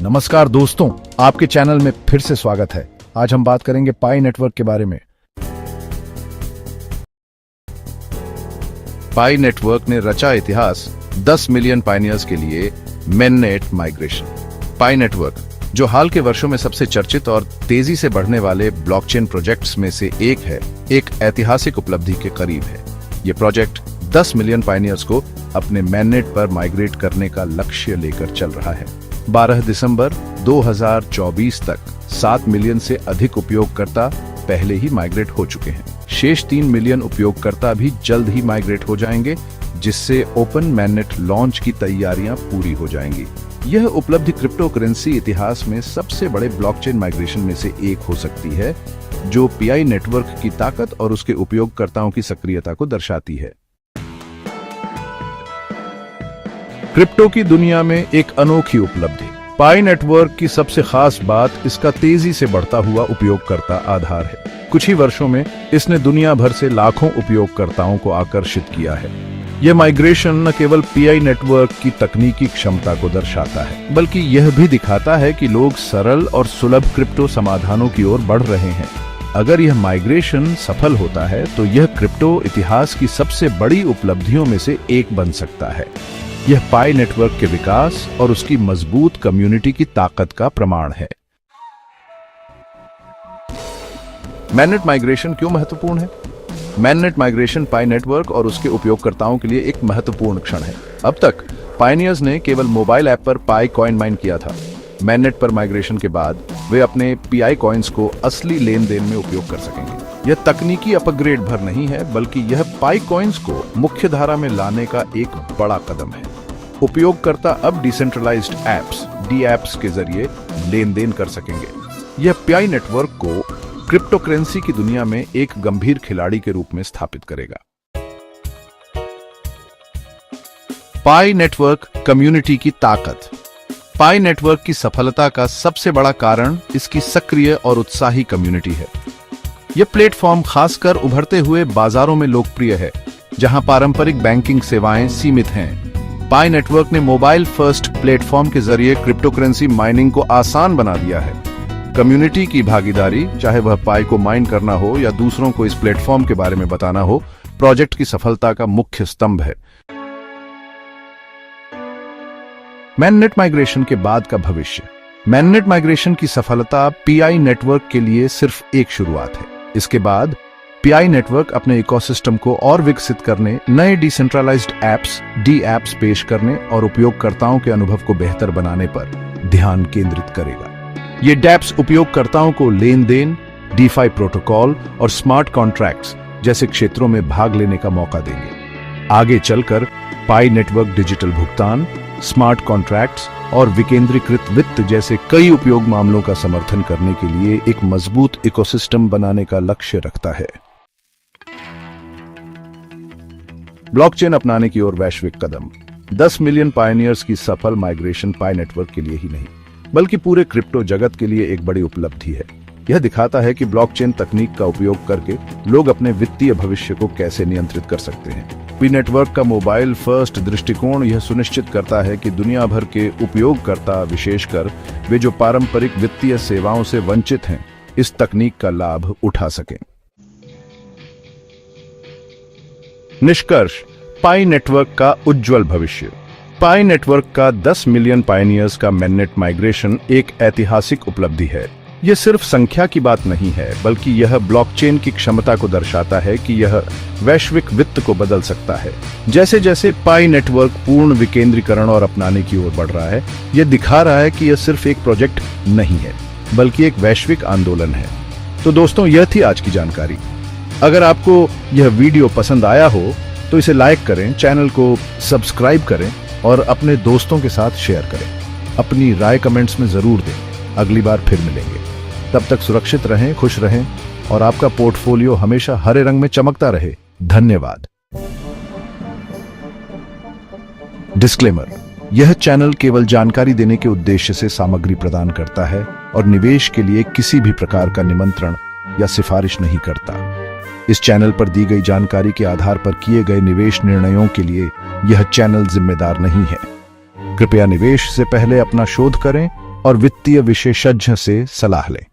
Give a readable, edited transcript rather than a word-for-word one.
नमस्कार दोस्तों, आपके चैनल में फिर से स्वागत है। आज हम बात करेंगे पाई नेटवर्क के बारे में। पाई नेटवर्क ने रचा इतिहास 10 मिलियन पायनियर्स के लिए मेननेट माइग्रेशन। पाई नेटवर्क, जो हाल के वर्षों में सबसे चर्चित और तेजी से बढ़ने वाले ब्लॉकचेन प्रोजेक्ट्स में से एक है, एक ऐतिहासिक उपलब्धि के करीब है। यह प्रोजेक्ट 10 मिलियन पायनियर्स को अपने मेननेट पर माइग्रेट करने का लक्ष्य लेकर चल रहा है। 12 दिसंबर 2024 तक 7 मिलियन से अधिक उपयोगकर्ता पहले ही माइग्रेट हो चुके हैं। शेष 3 मिलियन उपयोगकर्ता भी जल्द ही माइग्रेट हो जाएंगे, जिससे ओपन मेननेट लॉन्च की तैयारियां पूरी हो जाएंगी। यह उपलब्धि क्रिप्टो करेंसी इतिहास में सबसे बड़े ब्लॉकचेन माइग्रेशन में से एक हो सकती है, जो पीआई नेटवर्क की ताकत और उसके उपयोगकर्ताओं की सक्रियता को दर्शाती है। क्रिप्टो की दुनिया में एक अनोखी उपलब्धि। पाई नेटवर्क की सबसे खास बात इसका तेजी से बढ़ता हुआ उपयोगकर्ता आधार है। कुछ ही वर्षों में इसने दुनिया भर से लाखों उपयोगकर्ताओं को आकर्षित किया है। यह माइग्रेशन न केवल पीआई नेटवर्क की तकनीकी क्षमता को दर्शाता है, बल्कि यह भी दिखाता है कि लोग सरल और सुलभ क्रिप्टो समाधानों की ओर बढ़ रहे हैं। अगर यह माइग्रेशन सफल होता है तो यह क्रिप्टो इतिहास की सबसे बड़ी उपलब्धियों में से एक बन सकता है। यह पाई नेटवर्क के विकास और उसकी मजबूत कम्युनिटी की ताकत का प्रमाण है। मेननेट माइग्रेशन क्यों महत्वपूर्ण है? मेननेट माइग्रेशन पाई नेटवर्क और उसके उपयोगकर्ताओं के लिए एक महत्वपूर्ण क्षण है। अब तक पायनियर्स ने केवल मोबाइल ऐप पर पाई कॉइन माइन किया था। मेननेट पर माइग्रेशन के बाद वे अपने पीआई कॉइन्स को असली लेन देन में उपयोग कर सकेंगे। यह तकनीकी अपग्रेड भर नहीं है, बल्कि यह पाई कॉइन्स को मुख्य धारा में लाने का एक बड़ा कदम है। उपयोगकर्ता अब डिसेंट्रलाइज्ड एप्स (डीएप्स) के जरिए लेन देन कर सकेंगे। यह पीआई नेटवर्क को क्रिप्टो करेंसी की दुनिया में एक गंभीर खिलाड़ी के रूप में स्थापित करेगा। पाई नेटवर्क कम्युनिटी की ताकत। पाई नेटवर्क की सफलता का सबसे बड़ा कारण इसकी सक्रिय और उत्साही कम्युनिटी है। यह प्लेटफॉर्म खासकर उभरते हुए बाजारों में लोकप्रिय है, जहां पारंपरिक बैंकिंग सेवाएं सीमित हैं। पाई नेटवर्क ने मोबाइल फर्स्ट प्लेटफॉर्म के जरिए क्रिप्टो करेंसी माइनिंग को आसान बना दिया है। कम्युनिटी की भागीदारी, चाहे वह पाई को माइन करना हो या दूसरों को इस प्लेटफॉर्म के बारे में बताना हो, प्रोजेक्ट की सफलता का मुख्य स्तंभ है। मेननेट माइग्रेशन के बाद का भविष्य। मेननेट माइग्रेशन की सफलता पीआई नेटवर्क के लिए सिर्फ एक शुरुआत है। इसके बाद पीआई नेटवर्क अपने इकोसिस्टम को और विकसित करने, नए डिसेंट्रलाइज्ड एप्स (डीएप्स) पेश करने और उपयोगकर्ताओं के अनुभव को बेहतर बनाने पर ध्यान केंद्रित करेगा। ये डैप्स उपयोगकर्ताओं को लेन देन, डीफाई प्रोटोकॉल और स्मार्ट कॉन्ट्रैक्ट्स जैसे क्षेत्रों में भाग लेने का मौका देंगे। आगे चलकर पाई नेटवर्क डिजिटल भुगतान, स्मार्ट कॉन्ट्रैक्ट्स और विकेंद्रीकृत वित्त जैसे कई उपयोग मामलों का समर्थन करने के लिए एक मजबूत इकोसिस्टम बनाने का लक्ष्य रखता है। ब्लॉकचेन अपनाने की ओर वैश्विक कदम। 10 मिलियन पायनियर्स की सफल माइग्रेशन पाई नेटवर्क के लिए ही नहीं, बल्कि पूरे क्रिप्टो जगत के लिए एक बड़ी उपलब्धि है। यह दिखाता है कि ब्लॉकचेन तकनीक का उपयोग करके लोग अपने वित्तीय भविष्य को कैसे नियंत्रित कर सकते हैं। पाई नेटवर्क का मोबाइल फर्स्ट दृष्टिकोण यह सुनिश्चित करता है कि दुनिया भर के उपयोगकर्ता, विशेषकर वे जो पारंपरिक वित्तीय सेवाओं से वंचित हैं, इस तकनीक का लाभ उठा सकें। निष्कर्ष: पाई नेटवर्क का उज्जवल भविष्य। पाई नेटवर्क का 10 मिलियन पायनियर्स का मेननेट माइग्रेशन एक ऐतिहासिक उपलब्धि है। यह सिर्फ संख्या की बात नहीं है, बल्कि यह ब्लॉकचेन की क्षमता को दर्शाता है कि यह वैश्विक वित्त को बदल सकता है। जैसे जैसे पाई नेटवर्क पूर्ण विकेंद्रीकरण और अपनाने की ओर बढ़ रहा है, यह दिखा रहा है कि यह सिर्फ एक प्रोजेक्ट नहीं है, बल्कि एक वैश्विक आंदोलन है। तो दोस्तों, यह थी आज की जानकारी। अगर आपको यह वीडियो पसंद आया हो तो इसे लाइक करें, चैनल को सब्सक्राइब करें और अपने दोस्तों के साथ शेयर करें। अपनी राय कमेंट्स में जरूर दें। अगली बार फिर मिलेंगे। तब तक सुरक्षित रहें, खुश रहें और आपका पोर्टफोलियो हमेशा हरे रंग में चमकता रहे। धन्यवाद। डिस्क्लेमर: यह चैनल केवल जानकारी देने के उद्देश्य से सामग्री प्रदान करता है और निवेश के लिए किसी भी प्रकार का निमंत्रण या सिफारिश नहीं करता। इस चैनल पर दी गई जानकारी के आधार पर किए गए निवेश निर्णयों के लिए यह चैनल जिम्मेदार नहीं है। कृपया निवेश से पहले अपना शोध करें और वित्तीय विशेषज्ञ से सलाह लें।